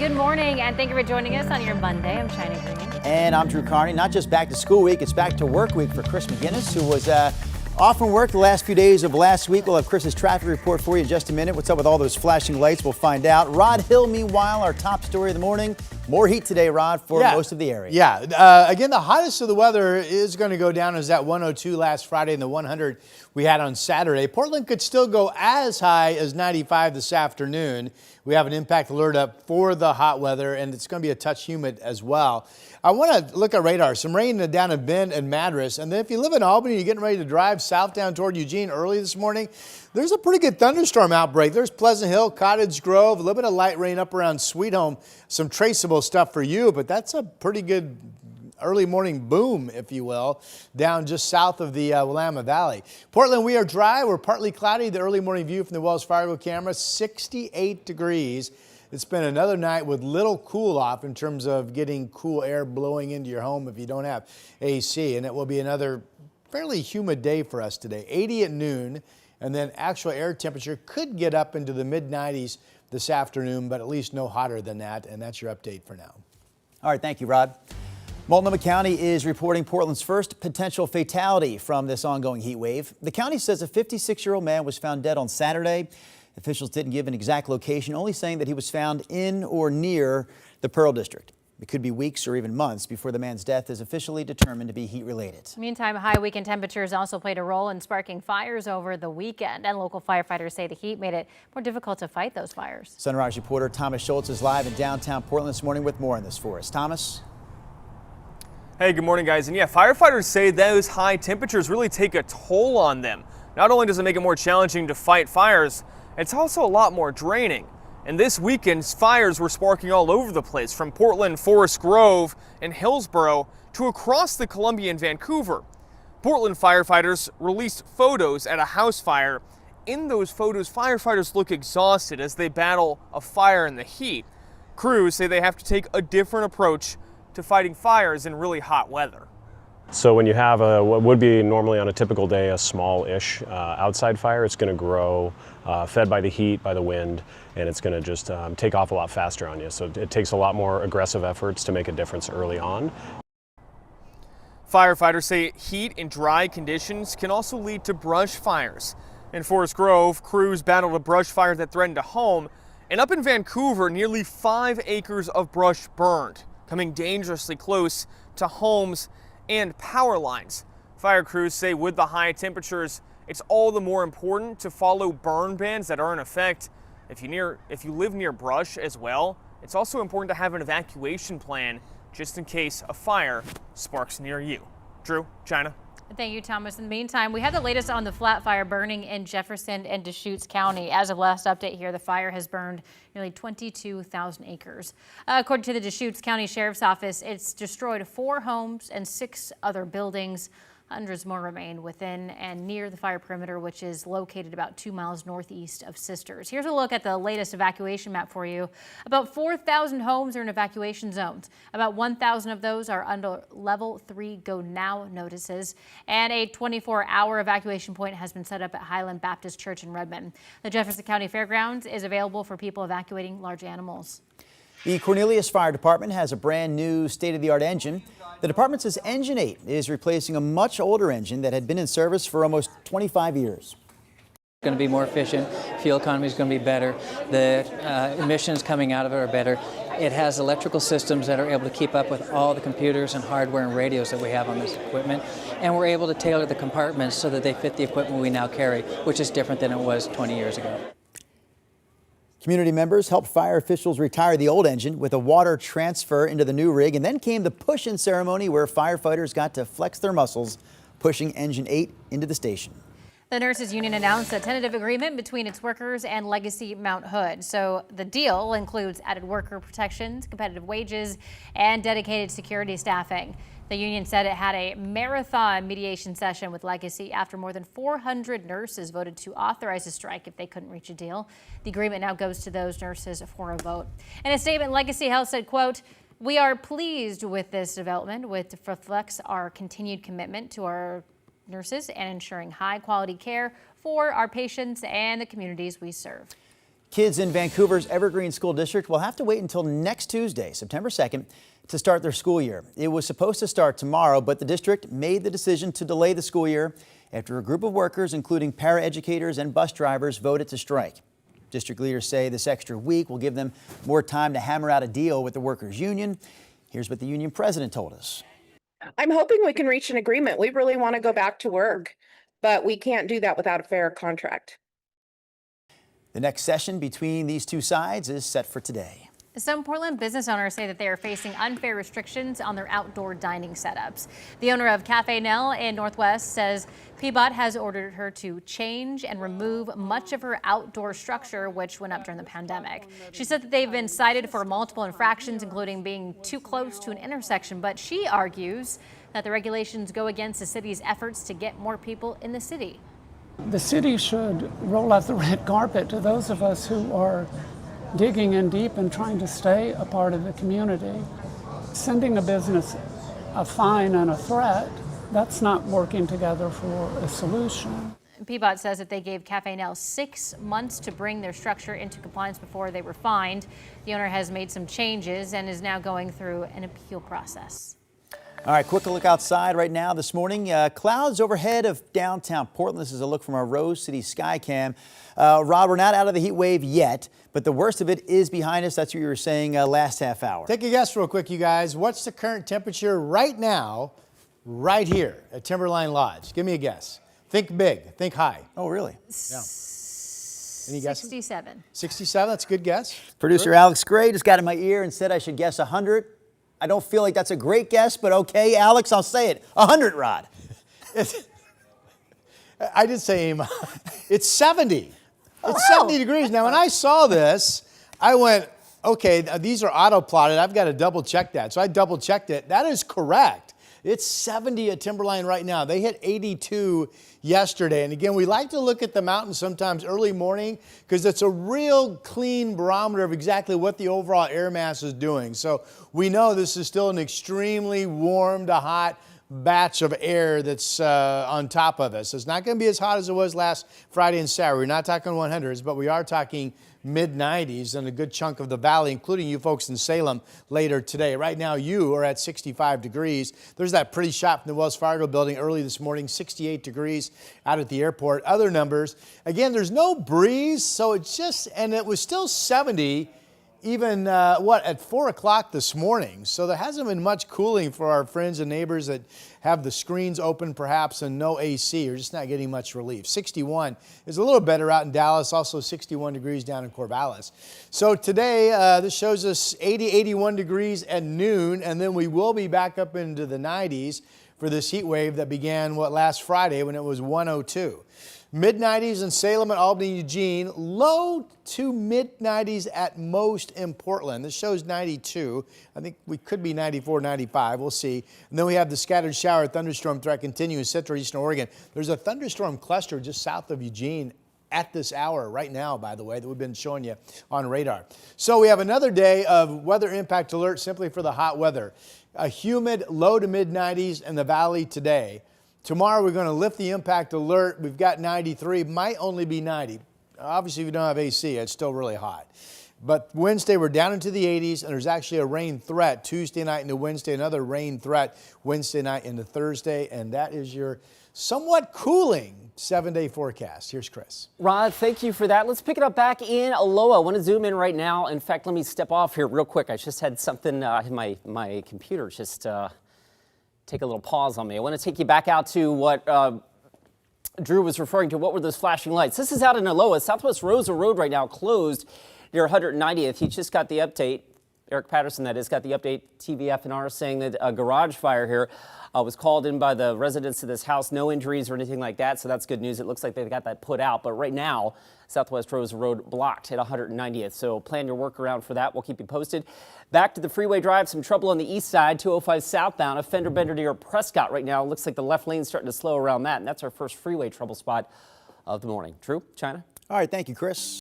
Good morning, and thank you for joining us on your Monday. I'm Shiny Green. And I'm Drew Carney. Not just back to school week, it's back to work week for Chris McGinnis, who was off from work the last few days of last week. We'll have Chris's traffic report for you in just a minute. What's up with all those flashing lights? We'll find out. Rod Hill, meanwhile, our top story of the morning. More heat today, Rod, for most of the area. Yeah, again, the hottest of the weather is going to go down as that 102 last Friday and the 100 we had on Saturday. Portland could still go as high as 95 this afternoon. We have an impact alert up for the hot weather, and it's going to be a touch humid as well. I want to look at radar. Some rain down in Bend and Madras. And then if you live in Albany, you're getting ready to drive south down toward Eugene early this morning, there's a pretty good thunderstorm outbreak. There's Pleasant Hill, Cottage Grove, a little bit of light rain up around Sweet Home. Some traceable stuff for you, but that's a pretty good early morning boom, if you will, down just south of the Willamette Valley. Portland, we are dry. We're partly cloudy. The early morning view from the Wells Fargo camera, 68 degrees. It's been another night with little cool off in terms of getting cool air blowing into your home if you don't have AC. And it will be another fairly humid day for us today. 80 at noon, and then actual air temperature could get up into the mid 90s this afternoon, but at least no hotter than that. And that's your update for now. All right, thank you, Rod. Multnomah County is reporting Portland's first potential fatality from this ongoing heat wave. The county says a 56-year-old man was found dead on Saturday. Officials didn't give an exact location, only saying that he was found in or near the Pearl District. It could be weeks or even months before the man's death is officially determined to be heat-related. Meantime, high weekend temperatures also played a role in sparking fires over the weekend, and local firefighters say the heat made it more difficult to fight those fires. Sunrise reporter Thomas Schultz is live in downtown Portland this morning with more on this for us. Thomas? Hey, good morning, guys. And yeah, firefighters say those high temperatures really take a toll on them. Not only does it make it more challenging to fight fires, it's also a lot more draining. And this weekend's fires were sparking all over the place, from Portland, Forest Grove, and Hillsborough to across the Columbia and Vancouver. Portland firefighters released photos at a house fire. In those photos, firefighters look exhausted as they battle a fire in the heat. Crews say they have to take a different approach to fighting fires in really hot weather. So when you have what would be normally on a typical day a small-ish outside fire, it's going to grow, fed by the heat, by the wind, and it's going to just take off a lot faster on you. So it takes a lot more aggressive efforts to make a difference early on. Firefighters say heat and dry conditions can also lead to brush fires. In Forest Grove, crews battled a brush fire that threatened a home, and up in Vancouver, nearly 5 acres of brush burned, coming dangerously close to homes and power lines. Fire crews say with the high temperatures, it's all the more important to follow burn bans that are in effect. If you live near brush as well, it's also important to have an evacuation plan just in case a fire sparks near you. Drew, China. Thank you, Thomas. In the meantime, we have the latest on the flat fire burning in Jefferson and Deschutes County. As of last update here, the fire has burned nearly 22,000 acres. According to the Deschutes County Sheriff's Office, it's destroyed 4 homes and 6 other buildings. Hundreds more remain within and near the fire perimeter, which is located about 2 miles northeast of Sisters. Here's a look at the latest evacuation map for you. About 4,000 homes are in evacuation zones. About 1,000 of those are under level 3 go now notices. And a 24-hour evacuation point has been set up at Highland Baptist Church in Redmond. The Jefferson County Fairgrounds is available for people evacuating large animals. The Cornelius Fire Department has a brand new state-of-the-art engine. The department says Engine 8 is replacing a much older engine that had been in service for almost 25 years. It's going to be more efficient, fuel economy is going to be better, the emissions coming out of it are better. It has electrical systems that are able to keep up with all the computers and hardware and radios that we have on this equipment, and we're able to tailor the compartments so that they fit the equipment we now carry, which is different than it was 20 years ago. Community members helped fire officials retire the old engine with a water transfer into the new rig, and then came the push-in ceremony where firefighters got to flex their muscles, pushing Engine 8 into the station. The nurses union announced a tentative agreement between its workers and Legacy Mount Hood. So the deal includes added worker protections, competitive wages, and dedicated security staffing. The union said it had a marathon mediation session with Legacy after more than 400 nurses voted to authorize a strike if they couldn't reach a deal. The agreement now goes to those nurses for a vote. In a statement, Legacy Health said, quote, "We are pleased with this development, which reflects our continued commitment to our nurses and ensuring high quality care for our patients and the communities we serve." Kids in Vancouver's Evergreen School District will have to wait until next Tuesday, September 2nd, to start their school year. It was supposed to start tomorrow, but the district made the decision to delay the school year after a group of workers, including paraeducators and bus drivers, voted to strike. District leaders say this extra week will give them more time to hammer out a deal with the workers' union. Here's what the union president told us. I'm hoping we can reach an agreement. We really want to go back to work, but we can't do that without a fair contract. The next session between these two sides is set for today. Some Portland business owners say that they are facing unfair restrictions on their outdoor dining setups. The owner of Cafe Nell in Northwest says Peabot has ordered her to change and remove much of her outdoor structure, which went up during the pandemic. She said that they've been cited for multiple infractions, including being too close to an intersection, but she argues that the regulations go against the city's efforts to get more people in the city. The city should roll out the red carpet to those of us who are digging in deep and trying to stay a part of the community. Sending a business a fine and a threat, that's not working together for a solution. Peabot says that they gave Cafe Nell 6 months to bring their structure into compliance before they were fined. The owner has made some changes and is now going through an appeal process. All right, quick look outside right now this morning. Clouds overhead of downtown Portland. This is a look from our Rose City Skycam. Rob, we're not out of the heat wave yet, but the worst of it is behind us. That's what you were saying last half hour. Take a guess real quick, you guys. What's the current temperature right now, right here at Timberline Lodge? Give me a guess. Think big, think high. Oh, really? Yeah. Any guesses? 67. 67, that's a good guess. Producer Alex Gray just got in my ear and said I should guess 100. I don't feel like that's a great guess, but okay, Alex, I'll say it. 100, Rod. I did say it's 70. It's 70 degrees. Now, when I saw this, I went, okay, these are auto plotted. I've got to double check that. So I double checked it. That is correct. It's 70 at Timberline right now. They hit 82 yesterday. And again, we like to look at the mountain sometimes early morning because it's a real clean barometer of exactly what the overall air mass is doing. So we know this is still an extremely warm to hot batch of air that's on top of us. It's not going to be as hot as it was last Friday and Saturday. We're not talking 100s, but we are talking mid-90s in a good chunk of the valley, including you folks in Salem later today. Right now, you are at 65 degrees. There's that pretty shot from the Wells Fargo building early this morning, 68 degrees out at the airport. Other numbers, again, there's no breeze, so it's just, and it was still 70 even, at 4 o'clock this morning. So there hasn't been much cooling for our friends and neighbors that have the screens open perhaps and no AC. You're just not getting much relief. 61 is a little better out in Dallas, also 61 degrees down in Corvallis. So today, this shows us 80, 81 degrees at noon, and then we will be back up into the 90s for this heat wave that began, last Friday when it was 102. Mid-90s in Salem and Albany, Eugene. Low to mid-90s at most in Portland. This shows 92. I think we could be 94, 95. We'll see. And then we have the scattered shower thunderstorm threat continuing in central eastern Oregon. There's a thunderstorm cluster just south of Eugene at this hour right now, by the way, that we've been showing you on radar. So we have another day of weather impact alert simply for the hot weather. A humid low to mid-90s in the valley today. Tomorrow, we're going to lift the impact alert. We've got 93, might only be 90. Obviously, if you don't have AC, it's still really hot. But Wednesday, we're down into the 80s, and there's actually a rain threat Tuesday night into Wednesday, another rain threat Wednesday night into Thursday, and that is your somewhat cooling 7-day forecast. Here's Chris. Rod, thank you for that. Let's pick it up back in Aloha. I want to zoom in right now. In fact, let me step off here real quick. I just had something in my computer just take a little pause on me. I want to take you back out to what Drew was referring to. What were those flashing lights? This is out in Aloha. Southwest Rosa Road right now closed near 190th. He just got the update. Eric Patterson, that is, got the update. TVFNR saying that a garage fire here was called in by the residents of this house. No injuries or anything like that, so that's good news. It looks like they got that put out. But right now, Southwest Rosa Road blocked at 190th. So plan your workaround for that. We'll keep you posted. Back to the freeway drive. Some trouble on the east side, 205 southbound. A fender bender near Prescott right now. Looks like the left lane's starting to slow around that. And that's our first freeway trouble spot of the morning. Drew, China? All right, thank you, Chris.